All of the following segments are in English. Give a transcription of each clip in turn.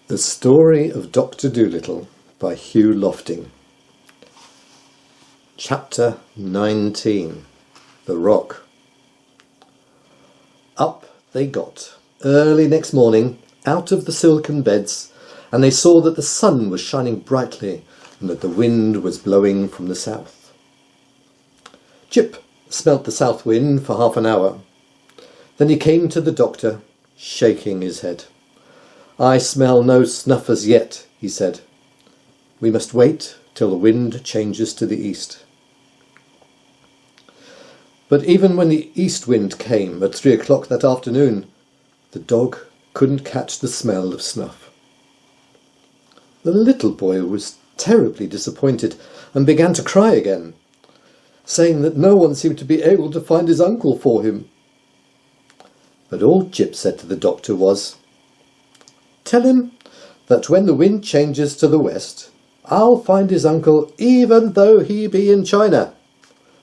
The Story of Dr. Dolittle by Hugh Lofting. Chapter 19. The Rock. Up they got, early next morning, out of the silken beds, and they saw that the sun was shining brightly and that the wind was blowing from the south. Jip smelt the south wind for half an hour. Then he came to the doctor, shaking his head. "I smell no snuff as yet," he said. "We must wait till the wind changes to the east." But even when the east wind came at 3 o'clock that afternoon, the dog couldn't catch the smell of snuff. The little boy was terribly disappointed and began to cry again, saying that no one seemed to be able to find his uncle for him. But all Jip said to the doctor was, "Tell him that when the wind changes to the west, I'll find his uncle even though he be in China,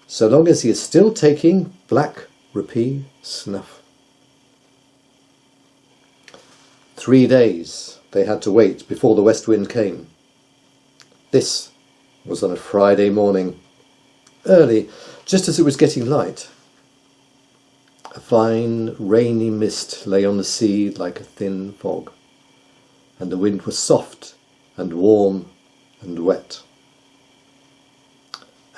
so long as he is still taking black rupee snuff." 3 days they had to wait before the west wind came. This was on a Friday morning, early, just as it was getting light. A fine rainy mist lay on the sea like a thin fog, and the wind was soft and warm and wet.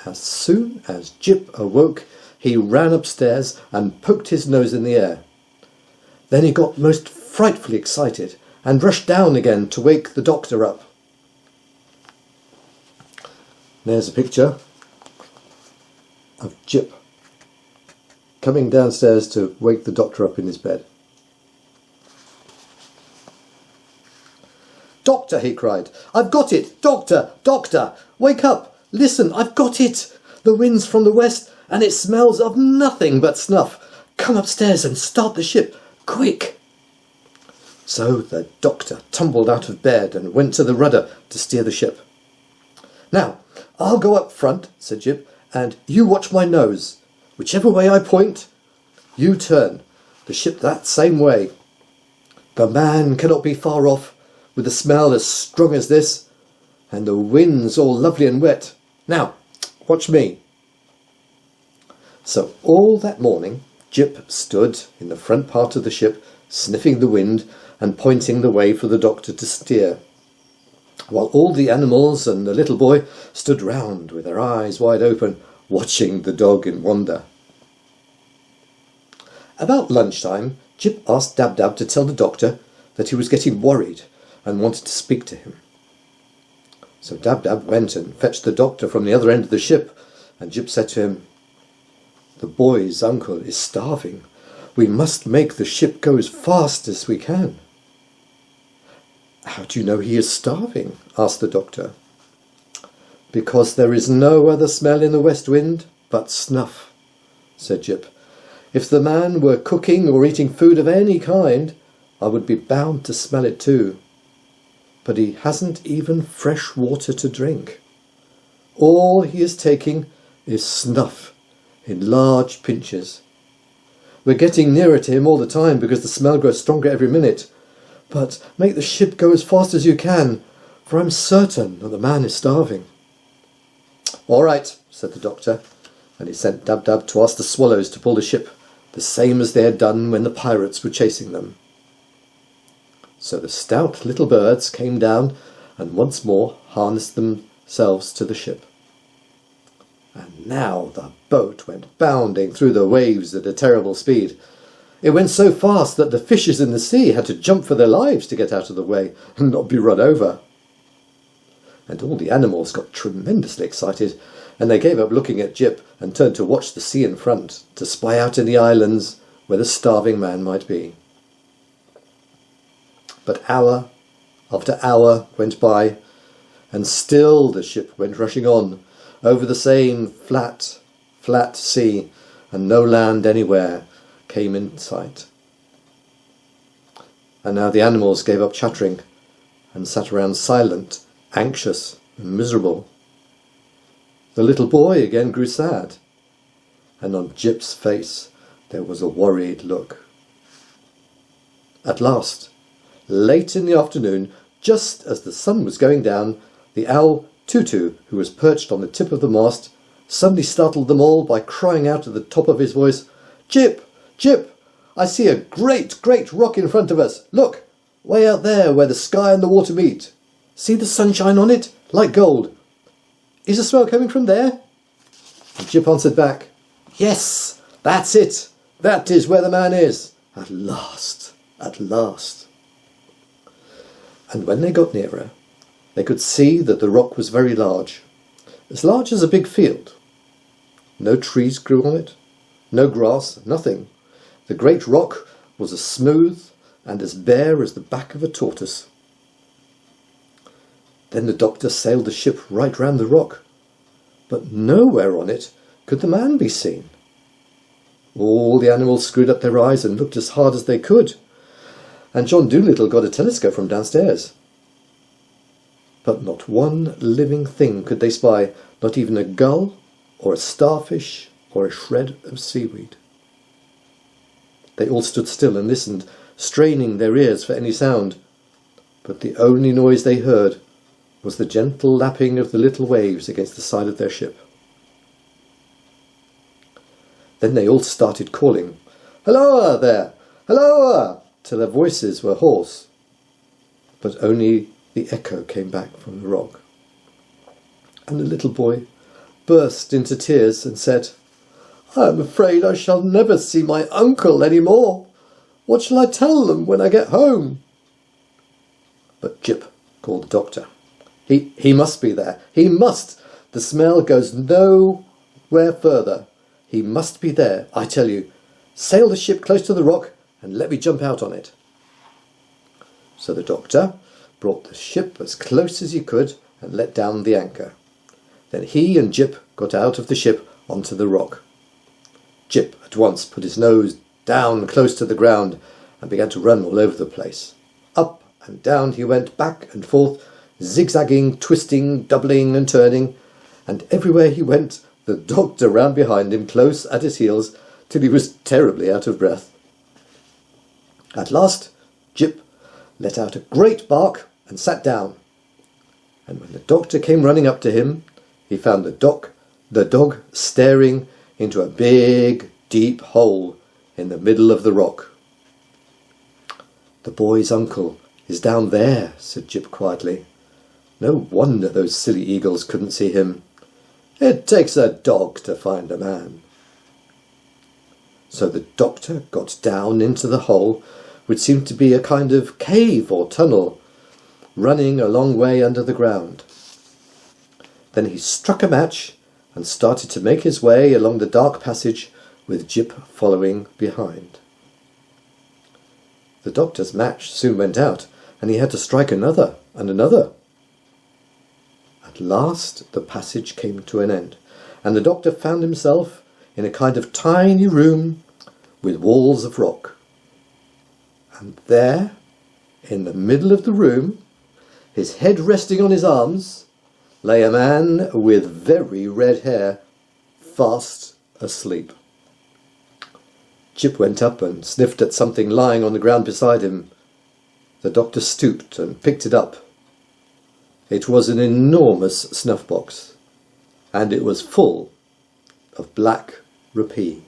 As soon as Jip awoke, he ran upstairs and poked his nose in the air. Then he got most frightfully excited and rushed down again to wake the doctor up. There's a picture of Jip coming downstairs to wake the doctor up in his bed. "Doctor," he cried, "I've got it! Doctor! Doctor! Wake up! Listen, I've got it! The wind's from the west and it smells of nothing but snuff. Come upstairs and start the ship, quick!" So the doctor tumbled out of bed and went to the rudder to steer the ship. "Now, I'll go up front," said Jip, "and you watch my nose. Whichever way I point, you turn the ship that same way. The man cannot be far off, with a smell as strong as this, and the wind's all lovely and wet. Now, watch me." So all that morning, Jip stood in the front part of the ship, sniffing the wind and pointing the way for the doctor to steer, while all the animals and the little boy stood round with their eyes wide open, watching the dog in wonder. About lunchtime, Jip asked Dab-Dab to tell the doctor that he was getting worried and wanted to speak to him. So Dab-Dab went and fetched the doctor from the other end of the ship, and Jip said to him, "The boy's uncle is starving. We must make the ship go as fast as we can." "How do you know he is starving?" asked the doctor. "Because there is no other smell in the west wind but snuff," said Jip. "If the man were cooking or eating food of any kind, I would be bound to smell it too. But he hasn't even fresh water to drink. All he is taking is snuff in large pinches. We're getting nearer to him all the time because the smell grows stronger every minute. But make the ship go as fast as you can, for I'm certain that the man is starving." "All right," said the doctor, and he sent Dab-Dab to ask the swallows to pull the ship, the same as they had done when the pirates were chasing them. So the stout little birds came down and once more harnessed themselves to the ship. And now the boat went bounding through the waves at a terrible speed. It went so fast that the fishes in the sea had to jump for their lives to get out of the way and not be run over. And all the animals got tremendously excited, and they gave up looking at Jip and turned to watch the sea in front, to spy out in the islands where the starving man might be. But hour after hour went by, and still the ship went rushing on, over the same flat, flat sea, and no land anywhere came in sight. And now the animals gave up chattering, and sat around silent, anxious and miserable. The little boy again grew sad, and on Jip's face there was a worried look. At last, late in the afternoon, Just as the sun was going down, the owl Tutu, who was perched on the tip of the mast, suddenly startled them all by crying out at the top of his voice, "Jip! Jip! I see a great, great rock in front of us. Look, way out there where the sky and the water meet. See the sunshine on it, like gold. Is the smell coming from there?" And Jip answered back, "Yes, that's it. That is where the man is. At last, at last." And when they got nearer, they could see that the rock was very large as a big field. No trees grew on it, no grass, nothing. The great rock was as smooth and as bare as the back of a tortoise. Then the doctor sailed the ship right round the rock, but nowhere on it could the man be seen. All the animals screwed up their eyes and looked as hard as they could, and John Dolittle got a telescope from downstairs. But not one living thing could they spy, not even a gull or a starfish or a shred of seaweed. They all stood still and listened, straining their ears for any sound, but the only noise they heard was the gentle lapping of the little waves against the side of their ship. Then they all started calling, "Halloa there! Halloa!" till their voices were hoarse, but only the echo came back from the rock. And the little boy burst into tears and said, "I am afraid I shall never see my uncle any more. What shall I tell them when I get home?" But Jip called the doctor. He must be there. He must. The smell goes nowhere further. He must be there, I tell you. Sail the ship close to the rock and let me jump out on it." So the doctor brought the ship as close as he could and let down the anchor. Then he and Jip got out of the ship onto the rock. Jip at once put his nose down close to the ground and began to run all over the place. Up and down he went, back and forth, zigzagging, twisting, doubling and turning, and everywhere he went the doctor ran behind him close at his heels till he was terribly out of breath. At last Jip let out a great bark and sat down, and when the doctor came running up to him, he found the dog staring into a big, deep hole in the middle of the rock. "The boy's uncle is down there," said Jip quietly. "No wonder those silly eagles couldn't see him. It takes a dog to find a man." So the doctor got down into the hole, which seemed to be a kind of cave or tunnel, running a long way under the ground. Then he struck a match and started to make his way along the dark passage with Jip following behind. The doctor's match soon went out, and he had to strike another and another. At last the passage came to an end, and the doctor found himself in a kind of tiny room with walls of rock. And there, in the middle of the room, his head resting on his arms, lay a man with very red hair, fast asleep. Jip went up and sniffed at something lying on the ground beside him. The doctor stooped and picked it up. It was an enormous snuff-box, and it was full of black rupee.